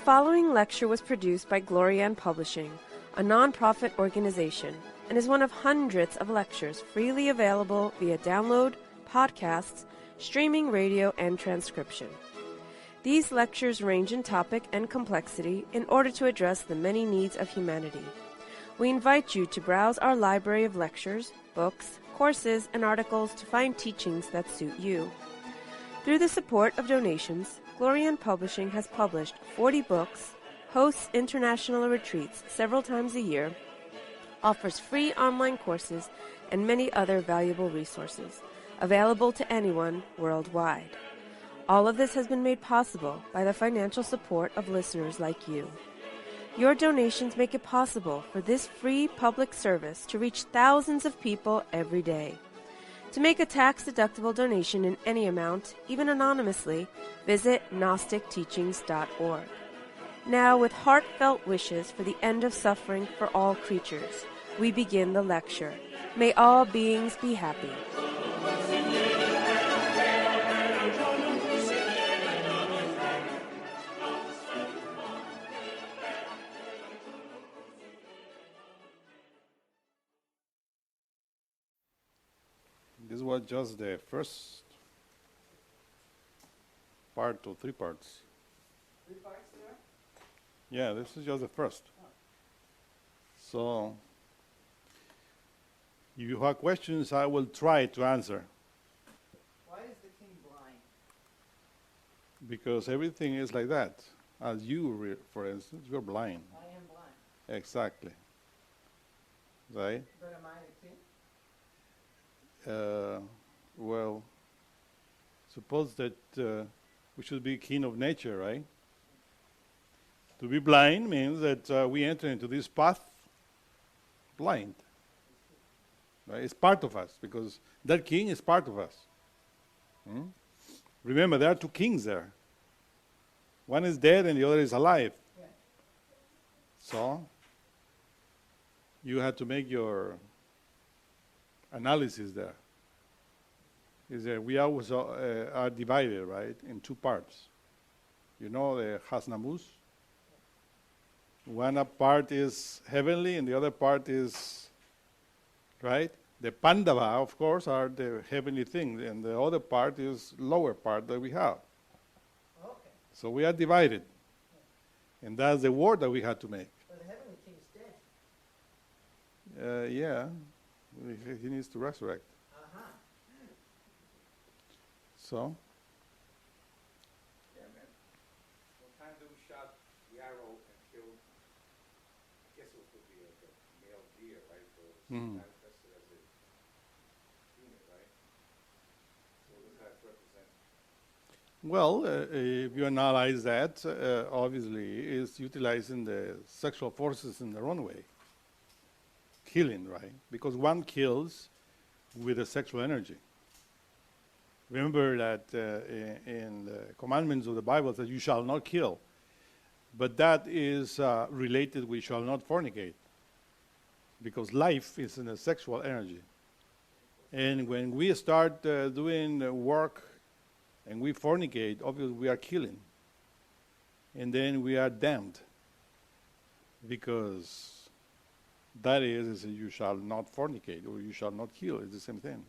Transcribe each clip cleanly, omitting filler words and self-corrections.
following lecture was produced by Glorianne Publishing, a non-profit organization, and is one of hundreds of lectures freely available via download, podcasts, streaming radio, and transcription. These lectures range in topic and complexity in order to address the many needs of humanity. We invite you to browse our library of lectures, books, courses, and articles to find teachings that suit you. Through the support of donations, Glorianne Publishing has published 40 books, hosts international retreats several times a year, offers free online courses, and many other valuable resources, available to anyone worldwide. All of this has been made possible by the financial support of listeners like you. Your donations make it possible for this free public service to reach thousands of people every day. To make a tax-deductible donation in any amount, even anonymously, visit GnosticTeachings.org. Now, with heartfelt wishes for the end of suffering for all creatures, we begin the lecture. May all beings be happy. This was just the first part of 3 parts. 3 parts there? Yeah, this is just the first. Oh. So, if you have questions, I will try to answer. Why is the king blind? Because everything is like that. As you, for instance, you're blind. I am blind. Exactly. Right? But am I the king? Well, suppose that we should be king of nature, right? To be blind means that we enter into this path blind. Right? It's part of us, because that king is part of us. Remember, there are 2 kings there. One is dead and the other is alive. Yeah. So, you have to make your analysis there. Is that we always are divided, right, in 2 parts. You know the Hasnamus? One part is heavenly and the other part is, right? The Pandava, of course, are the heavenly things, and the other part is lower part that we have. Okay. So we are divided. And that's the war that we had to make. But the heavenly king is dead. Yeah, he needs to resurrect. Uh-huh. So, Yeah, man. One time they shot the arrow and killed, I guess it would be like a male deer, right? So it's manifested as a human, right? So what does that represent? well, if you analyze that, obviously, is utilizing the sexual forces in the wrong way. Killing, right? Because one kills with a sexual energy. Remember that in the commandments of the Bible that you shall not kill. But that is related with shall not fornicate. Because life is in a sexual energy. And when we start doing work and we fornicate, obviously we are killing. And then we are damned. Because that is you shall not fornicate or you shall not kill. It's the same thing.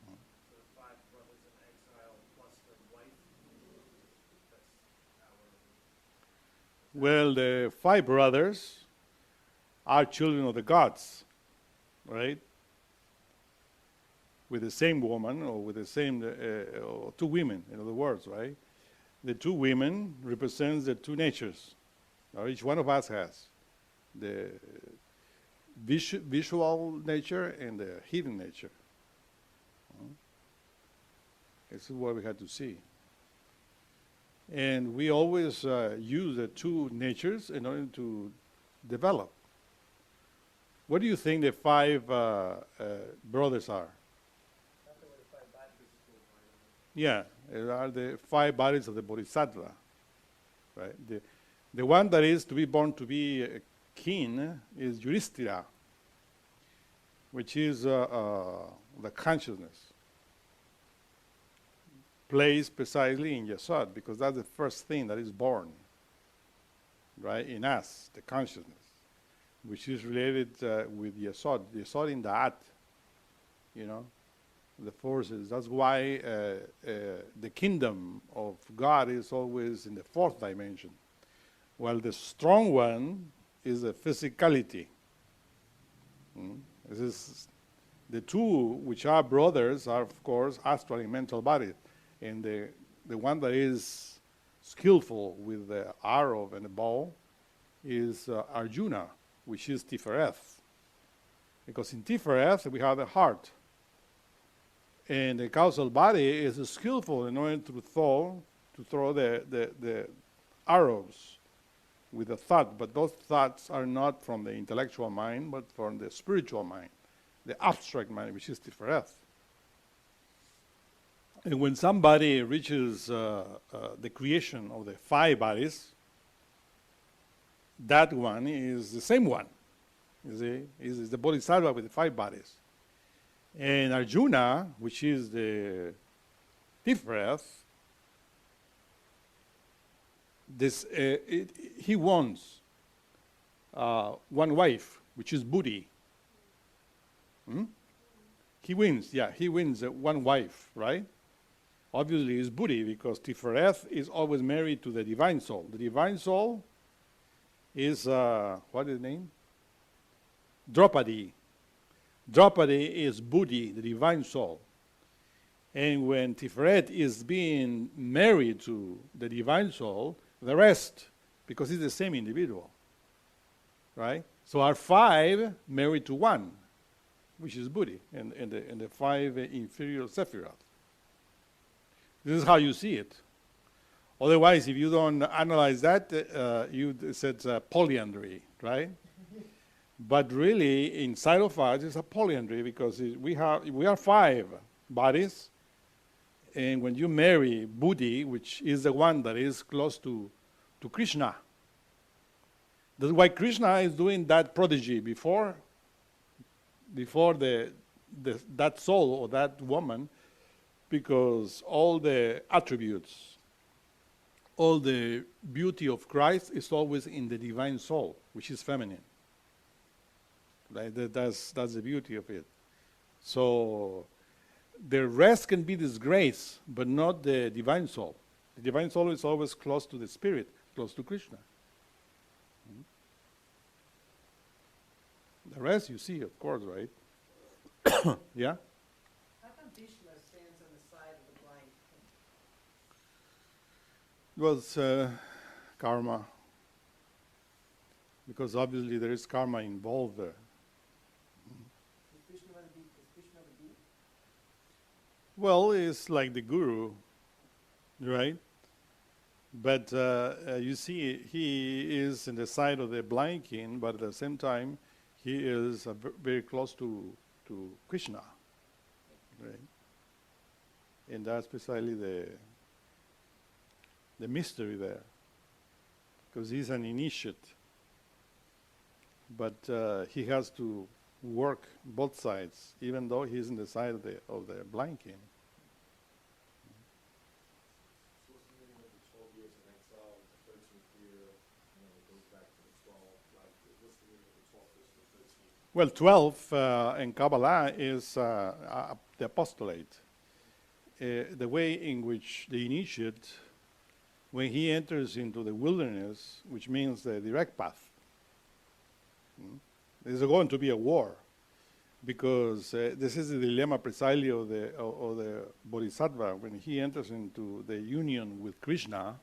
So the 5 brothers in exile plus the wife. That's our. Well, the 5 brothers are children of the gods, right? With the same woman or with the same, or 2 women, in other words, right? The 2 women represents the 2 natures. Now each one of us has the visual nature and the hidden nature. This is what we had to see. And we always use the 2 natures in order to develop. What do you think the 5 brothers are? That's the way the 5 bodies. Yeah, they are the 5 bodies of the Bodhisattva. Right? The one that is to be born to be a king is Yudhishthira, which is the consciousness. placed precisely in Yesod, because that's the first thing that is born, right, in us, the consciousness, which is related with Yesod. Yesod in the At, you know, the forces. That's why the kingdom of God is always in the fourth dimension, while the strong one is the physicality. This is the two which are brothers are, of course, astral and mental bodies. And the one that is skillful with the arrow and the bow is Arjuna, which is Tifereth. Because in Tifereth, we have the heart. And the causal body is skillful in order to throw the arrows with a thought. But those thoughts are not from the intellectual mind, but from the spiritual mind, the abstract mind, which is Tifereth. And when somebody reaches the creation of the 5 bodies, that one is the same one. You see, is the Bodhisattva with the 5 bodies. And Arjuna, which is the Tifereth, he wants one wife, which is Buddhi. He wins one wife, right? Obviously, it's Buddhi, because Tifereth is always married to the divine soul. The divine soul is, what is the name? Draupadi. Draupadi is Buddhi, the divine soul. And when Tiferet is being married to the divine soul, the rest, because it's the same individual, right? So our 5 married to 1, which is Buddhi, and the 5 inferior Sephiroth. This is how you see it. Otherwise, if you don't analyze that, you said polyandry, right? But really, inside of us, it's a polyandry, because we are 5 bodies, and when you marry Buddhi, which is the one that is close to Krishna, that's why Krishna is doing that prodigy before that soul or that woman, because all the attributes, all the beauty of Christ is always in the divine soul, which is feminine. Right? That's the beauty of it. So the rest can be disgrace, but not the divine soul. The divine soul is always close to the spirit, close to Krishna. The rest you see, of course, right? Yeah? How come Bhishma stands on the side of the blind king? It was karma. Because obviously there is karma involved there. Is Bhishma the beast? Well, it's like the guru, right? But you see, he is in the side of the blind king, but at the same time, he is very close to Krishna, right? And that's precisely the mystery there, because he's an initiate, but he has to work both sides, even though he's in the side of the blind king. So what's the meaning of the 12 years in exile, the 13th year, and then it goes back to the 12? Like, what's the meaning of the 12th versus the 13th? Well, 12 in Kabbalah is the apostolate. The way in which the initiate, when he enters into the wilderness, which means the direct path, there's going to be a war, because this is the dilemma precisely of the Bodhisattva when he enters into the union with Krishna,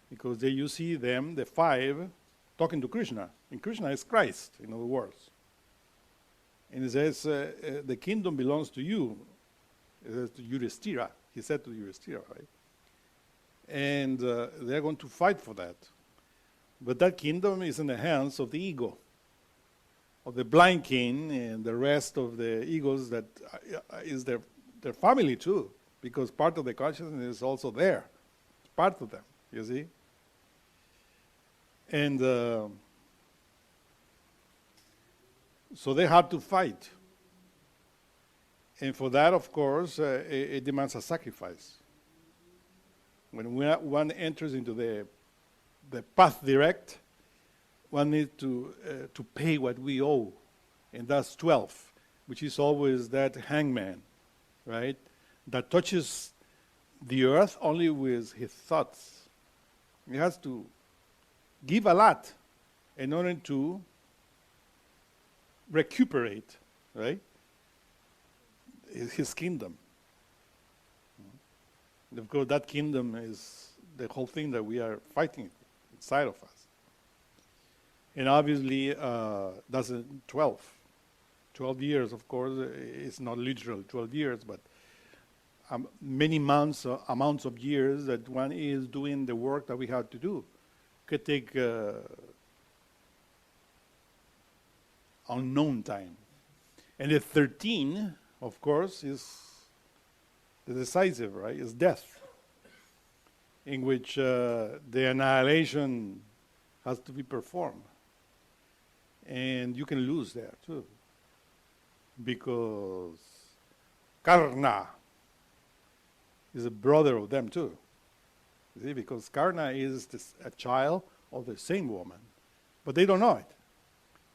because there you see them, the 5, talking to Krishna, and Krishna is Christ, in other words. And he says, the kingdom belongs to you. It says to Yudhishthira. He said to Yudhishthira, right? And they're going to fight for that. But that kingdom is in the hands of the ego, of the blind king and the rest of the egos that is their family too, because part of the consciousness is also there. It's part of them, you see? And so they have to fight. And for that, of course, it demands a sacrifice. When one enters into the path direct, one needs to pay what we owe, and that's 12, which is always that hangman, right? That touches the earth only with his thoughts. He has to give a lot in order to recuperate, right? His kingdom. And of course, that kingdom is the whole thing that we are fighting inside of us. And obviously, that's 12. 12 years, of course, it's not literal 12 years, but many amounts of years that one is doing the work that we have to do. Could take unknown time. And the 13, of course, is the decisive, right? Is death, in which the annihilation has to be performed. And you can lose there too, because Karna is a brother of them too. You see, because Karna is a child of the same woman, but they don't know it.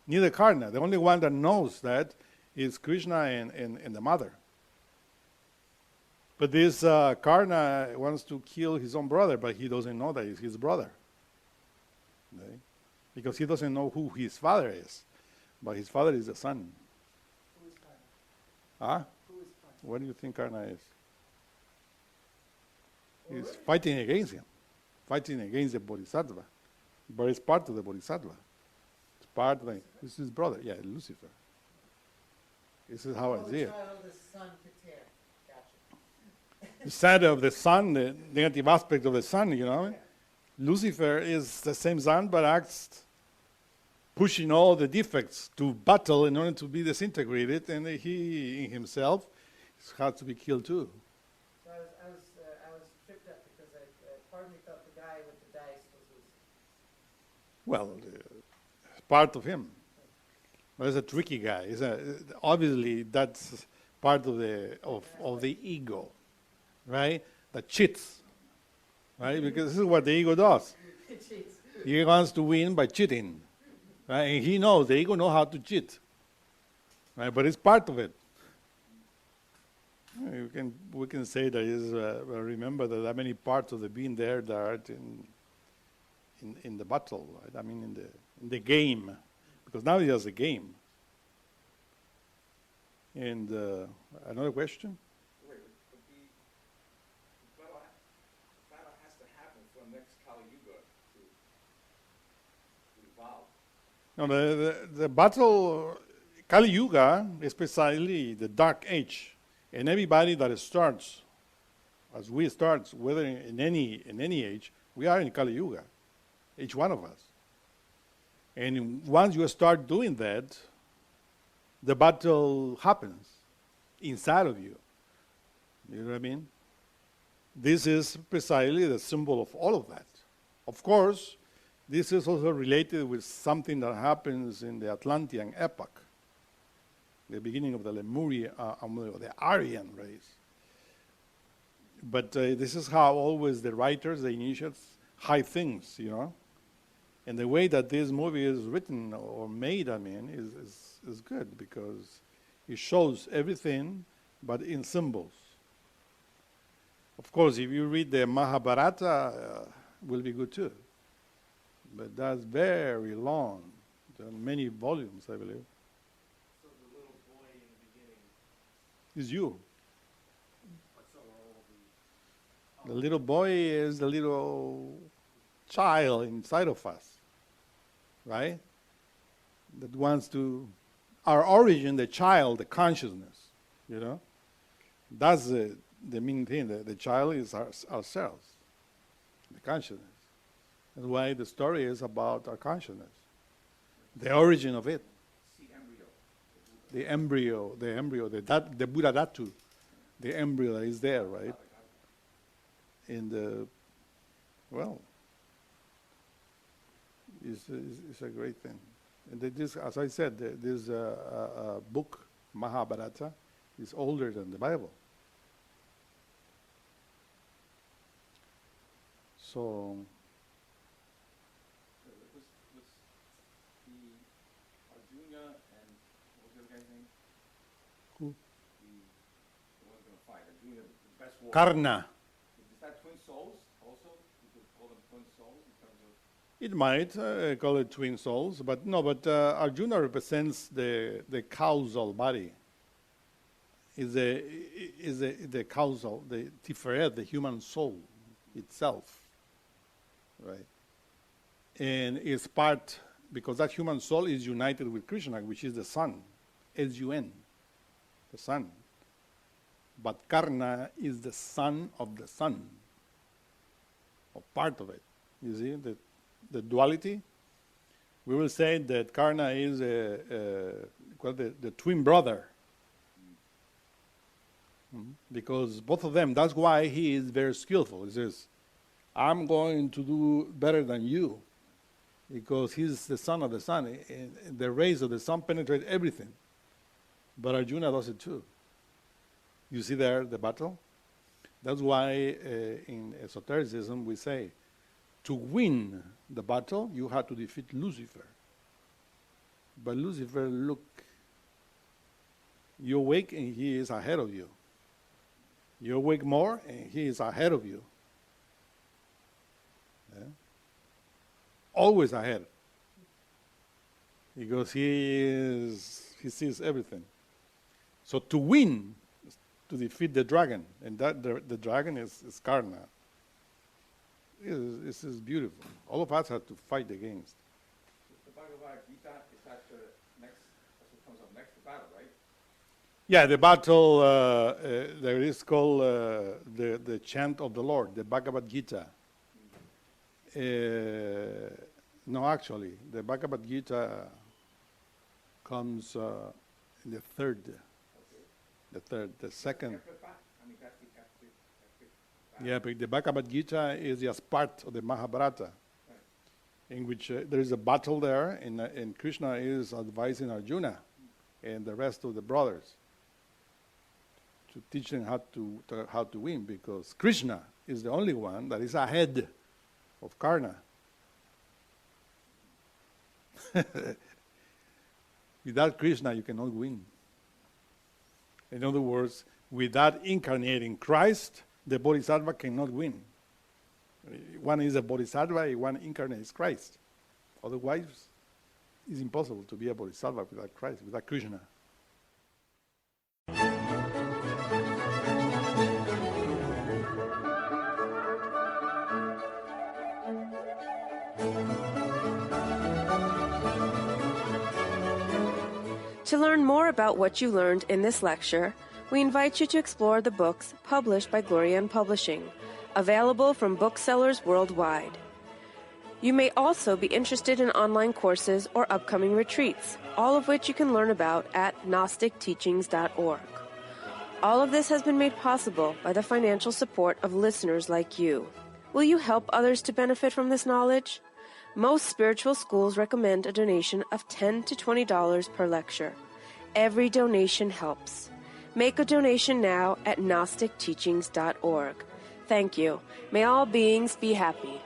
Neither Karna. The only one that knows that is Krishna and the mother. But this Karna wants to kill his own brother, but he doesn't know that it's his brother. Okay? Because he doesn't know who his father is. But his father is the son. Who is Karna? Huh? Who is Karna? What do you think Karna is? He's fighting against him. Fighting against the Bodhisattva. But it's part of the Bodhisattva. It's part of this is his brother. Yeah, Lucifer. This is how I see it. The child of the sun, Kater. Gotcha. The side of the sun, the negative aspect of the sun, you know. Lucifer is the same sun, but acts pushing all the defects to battle in order to be disintegrated, and he in himself has to be killed too. So I was tripped up because part of me thought the guy with the dice was Lucifer. Well, it's part of him. But he's a tricky guy. Obviously, that's part of the ego, right? That cheats, right? Because this is what the ego does. He wants to win by cheating, right? And he knows the ego knows how to cheat, right? But it's part of it. We can say that is remember that there are many parts of the being there that are in the battle, right? I mean, in the game, because now he has a game. And another question. Wait, but the battle has to happen for next Kali Yuga to evolve. No, the battle, Kali Yuga is precisely the dark age. And everybody that starts, as we start, whether in any age, we are in Kali Yuga, each one of us. And once you start doing that, the battle happens inside of you. You know what I mean? This is precisely the symbol of all of that. Of course, this is also related with something that happens in the Atlantean epoch, the beginning of the Lemuria, the Aryan race. But this is how always the writers, the initiates, hide things, you know. And the way that this movie is written or made, I mean, is good because it shows everything, but in symbols. Of course, if you read the Mahabharata, will be good too. But that's very long. There are many volumes, I believe. So the little boy in the beginning, It's you. but so are all the... The little boy is the little child inside of us, right? That wants to, our origin, the child, the consciousness, you know? That's the main thing. The child is ourselves, the consciousness. That's why the story is about our consciousness, the origin of it. The embryo, the Buddha Dhatu, the embryo that is there, right? And, well, it's a great thing. And this, as I said, this book, Mahabharata, is older than the Bible. So, Was the Arjuna and what was the other guy's name? who? The one going to fight. Arjuna, the best warrior. Karna. Is that twin souls also? You could call them twin souls in terms of... It might call it twin souls, but no, but Arjuna represents the causal body. Is the causal, the tiferet, the human soul itself, right? And is part, because that human soul is united with Krishna, which is the sun, S-U-N, the sun. But Karna is the son of the sun, or part of it. You see the duality? We will say that Karna is the twin brother. Because both of them, that's why he is very skillful. He says, I'm going to do better than you, because he's the son of the sun. And the rays of the sun penetrate everything. But Arjuna does it too. You see there the battle? That's why in esotericism we say, to win the battle, you have to defeat Lucifer. But Lucifer, look, you awake and he is ahead of you. You awake more, and he is ahead of you. Yeah? Always ahead. Because he sees everything. So to win, to defeat the dragon, and that the dragon is Karna. This is beautiful. All of us have to fight against. The Bhagavad Gita, is that the next, that's what comes up next, the battle, right? Yeah, the battle, there is called the Chant of the Lord, the Bhagavad Gita. No, actually, the Bhagavad Gita comes in the third. Okay. The second. Yeah, but the Bhagavad Gita is just part of the Mahabharata, in which there is a battle there, and Krishna is advising Arjuna and the rest of the brothers to teach them how to win, because Krishna is the only one that is ahead of Karna. Without Krishna, you cannot win. In other words, without incarnating Christ, the Bodhisattva cannot win. One is a Bodhisattva, one incarnates Christ. Otherwise, it's impossible to be a Bodhisattva without Christ, without Krishna. To learn more about what you learned in this lecture, we invite you to explore the books published by Glorian Publishing, available from booksellers worldwide. You may also be interested in online courses or upcoming retreats, all of which you can learn about at gnosticteachings.org. All of this has been made possible by the financial support of listeners like you. Will you help others to benefit from this knowledge? Most spiritual schools recommend a donation of $10 to $20 per lecture. Every donation helps. Make a donation now at gnosticteachings.org. Thank you. May all beings be happy.